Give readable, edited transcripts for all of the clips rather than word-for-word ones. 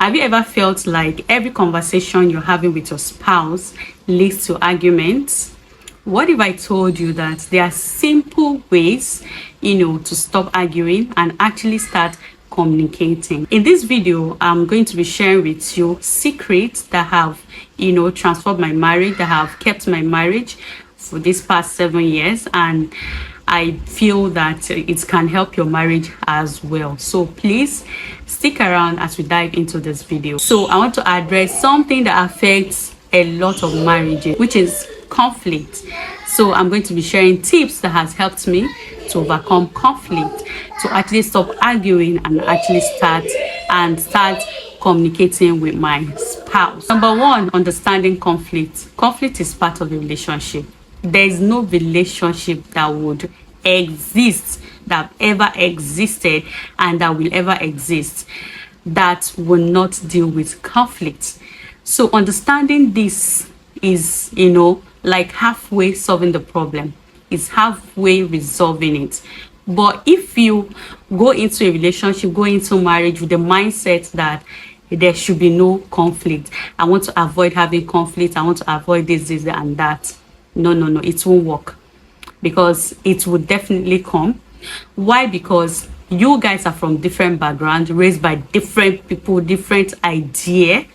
Have you ever felt like every conversation you're having with your spouse leads to arguments? What if I told you that there are simple ways, to stop arguing and actually start communicating? In this video, I'm going to be sharing with you secrets that have, transformed my marriage, that have kept my marriage for this past 7 years, and I feel that it can help your marriage as well. So please stick around as we dive into this video. So I want to address something that affects a lot of marriages, which is conflict. So I'm going to be sharing tips that has helped me to overcome conflict, to actually stop arguing and actually start communicating with my spouse. Number one, understanding conflict. Conflict is part of the relationship. There is no relationship that would exist, that ever existed and that will ever exist, that will not deal with conflict. So understanding this is, like halfway solving the problem. It's halfway resolving it. But if you go into a relationship, go into marriage with the mindset that there should be no conflict, I want to avoid having conflict, I want to avoid this and that, no, it won't work, because it will definitely come. Why? Because you guys are from different backgrounds, raised by different people, different idea,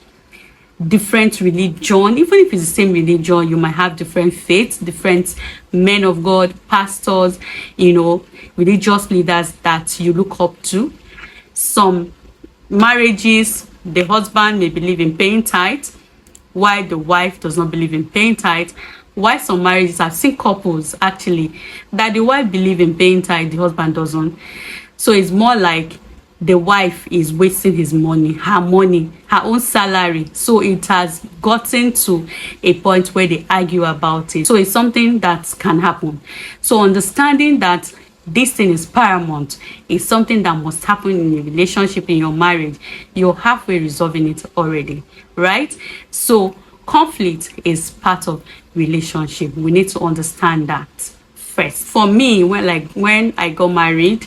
different religion. Even if it's the same religion, you might have different faiths, different men of God, pastors, religious leaders that you look up to. Some marriages, the husband may believe in paying tithe, while the wife does not believe in paying tithe. Why some marriages, I've seen couples actually that the wife believe in paying tithe, the husband doesn't. So it's more like the wife is wasting his money, her own salary. So it has gotten to a point where they argue about it. So it's something that can happen. So understanding that this thing is paramount is something that must happen in a relationship, in your marriage. You're halfway resolving it already, right? So conflict is part of relationship. We need to understand that first. For me, when I got married,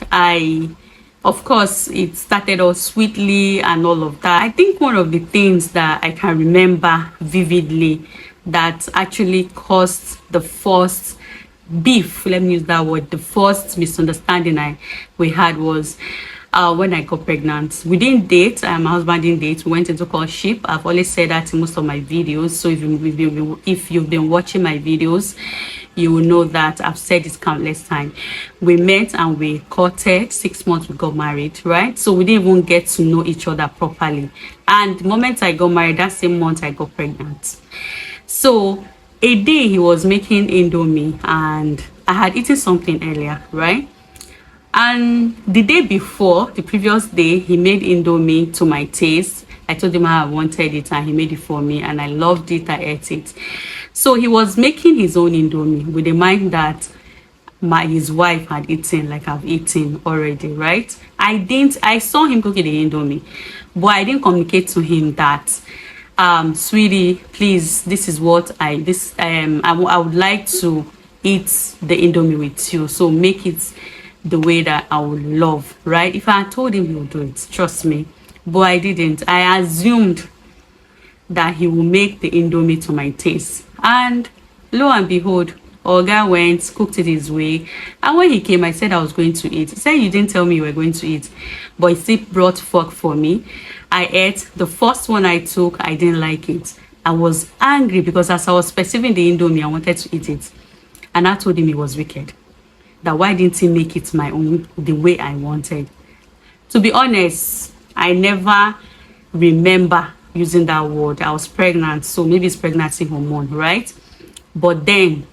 of course, it started off sweetly and all of that. I think one of the things that I can remember vividly that actually caused the first beef, let me use that word, the first misunderstanding we had was when I got pregnant. We didn't date, my husband didn't date, we went into courtship. I've always said that in most of my videos. So if you've been watching my videos, you will know that I've said this countless times. We met and we courted. 6 months we got married, right? So we didn't even get to know each other properly. And the moment I got married, that same month I got pregnant. So a day he was making Indomie and I had eaten something earlier, right? And the day before, the previous day, he made Indomie to my taste. I told him how I wanted it and he made it for me and I loved it, I ate it. So he was making his own Indomie with the mind that his wife had eaten like I've eaten already, right? I saw him cooking the Indomie, but I didn't communicate to him that, sweetie, please, this is what I would like to eat the Indomie with you. So make it the way that I would love, right? If I had told him, he would do it, trust me. But I didn't. I assumed that he will make the Indomie to my taste. And lo and behold, Oga went, cooked it his way. And when he came, I said I was going to eat. He said, you didn't tell me you were going to eat. But he still brought fork for me. I ate. The first one I took, I didn't like it. I was angry because as I was perceiving the Indomie, I wanted to eat it. And I told him he was wicked. That why didn't he make it my own, the way I wanted? To be honest, I never remember using that word. I was pregnant, so maybe it's pregnancy hormone, right? But then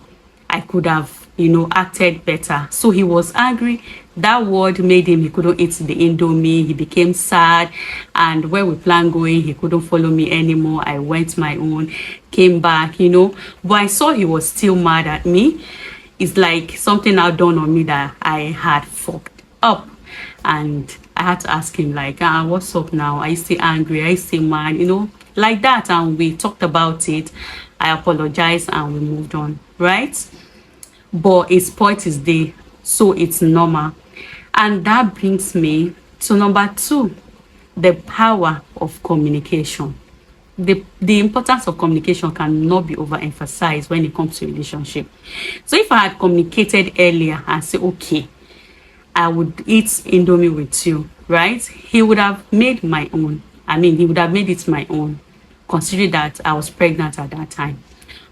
I could have, acted better. So he was angry. That word made him, he couldn't eat the Indomie. He became sad. And when we planned going, he couldn't follow me anymore. I went my own, came back, But I saw he was still mad at me. It's like something had done on me that I had fucked up. And I had to ask him what's up now? Are you still angry? Are you still mad? Like that. And we talked about it. I apologized and we moved on, right? But it spoiled his day. So it's normal. And that brings me to number 2. the power of communication. The importance of communication cannot be overemphasized when it comes to relationship. So if I had communicated earlier and say, okay, I would eat Indomie with you, right? He would have made my own. He would have made it my own, considering that I was pregnant at that time.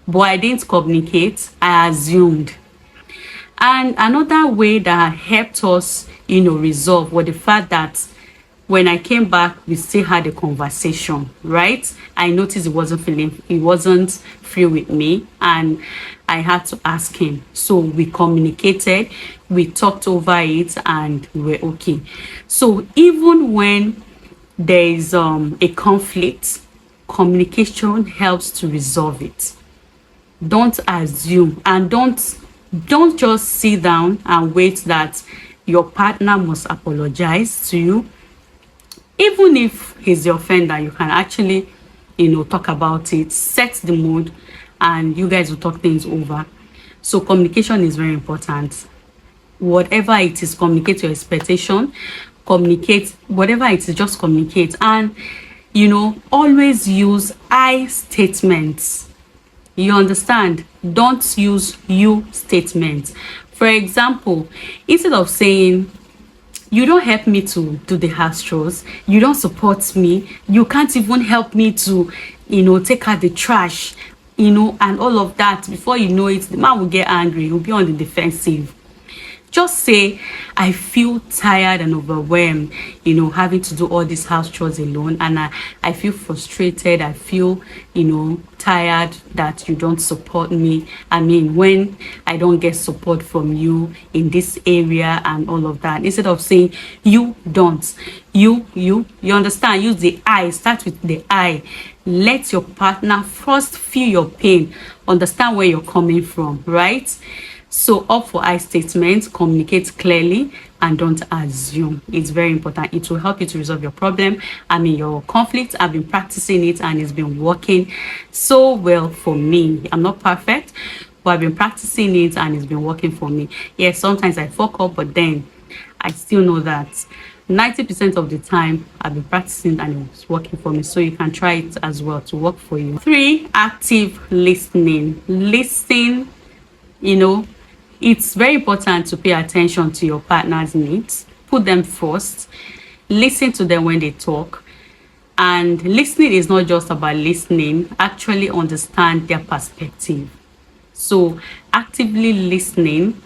But I didn't communicate. I assumed. And another way that helped us, resolve was the fact that when I came back, we still had a conversation, right? I noticed he wasn't free with me, and I had to ask him. So we communicated, we talked over it, and we were okay. So even when there is a conflict, communication helps to resolve it. Don't assume, and don't just sit down and wait that your partner must apologize to you. Even if he's the offender, you can actually, talk about it, set the mood, and you guys will talk things over. So communication is very important. Whatever it is, communicate your expectation, communicate, whatever it is, just communicate. And, always use I statements. You understand? Don't use you statements. For example, instead of saying, you don't help me to do the house chores, you don't support me, you can't even help me to, take out the trash, and all of that, before you know it, the man will get angry, he'll be on the defensive. Just say, I feel tired and overwhelmed, having to do all these house chores alone, and I feel frustrated. I feel, tired that you don't support me. When I don't get support from you in this area and all of that, instead of saying you don't, you understand, use the I, start with the I. Let your partner first feel your pain, understand where you're coming from, right? So opt for I statements, communicate clearly, and don't assume. It's very important. It will help you to resolve your problem. Your conflict. I've been practicing it and it's been working so well for me. I'm not perfect, but I've been practicing it and it's been working for me. Yes, sometimes I fuck up, but then I still know that 90% of the time I've been practicing and it's working for me. So you can try it as well to work for you. 3, active listening. Listen, it's very important to pay attention to your partner's needs. Put them first. Listen to them when they talk. And listening is not just about listening. Actually understand their perspective. So actively listening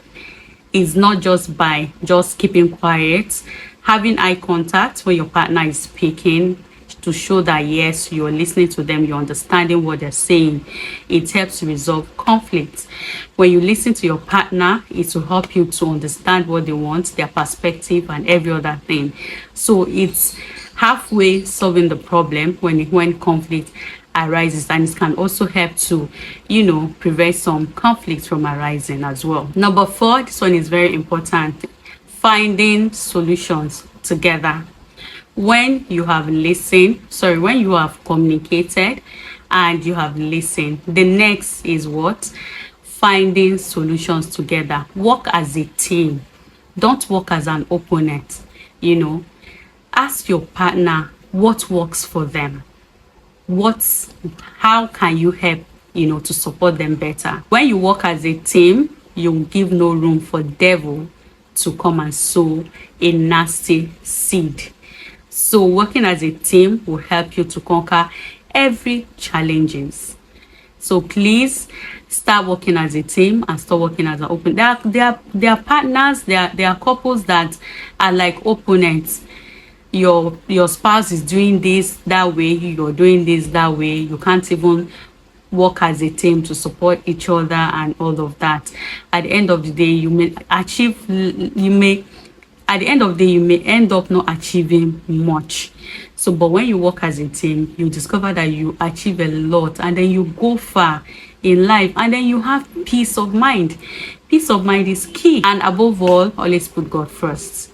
is not just by just keeping quiet. Having eye contact when your partner is speaking, to show that yes, you're listening to them, you're understanding what they're saying. It helps to resolve conflicts. When you listen to your partner, it will help you to understand what they want, their perspective, and every other thing. So it's halfway solving the problem when conflict arises, and it can also help to prevent some conflicts from arising as well. Number 4, this one is very important: finding solutions together. When you have communicated and you have listened, the next is what? Finding solutions together. Work as a team. Don't work as an opponent. Ask your partner what works for them. How can you help, to support them better? When you work as a team, you give no room for devil to come and sow a nasty seed. So working as a team will help you to conquer every challenges. So please start working as a team and start working as an open. There are partners, there are couples that are like opponents. Your spouse is doing this that way, you're doing this that way. You can't even work as a team to support each other and all of that. At the end of the day, you may end up not achieving much. So but when you work as a team, you discover that you achieve a lot, and then you go far in life, and then you have peace of mind. Peace of mind is key. And above all, always put God first.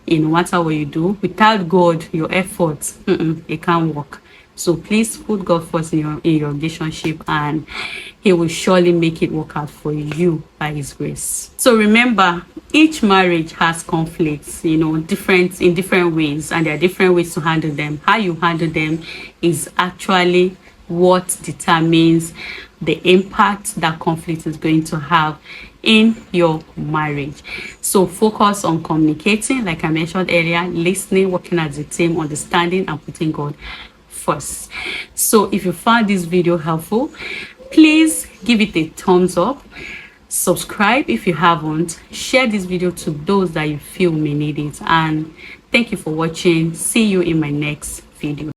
No matter what you do, without God, your efforts, it can't work. So please put God first in your relationship, and He will surely make it work out for you by His grace. So remember, Each marriage has conflicts, you know, different in different ways, and there are different ways to handle them. How you handle them is actually what determines the impact that conflict is going to have in your marriage. So focus on communicating, like I mentioned earlier, listening, working as a team, understanding, and putting God first. So if you found this video helpful, please give it a thumbs up, subscribe if you haven't, share this video to those that you feel may need it, and thank you for watching. See you in my next video.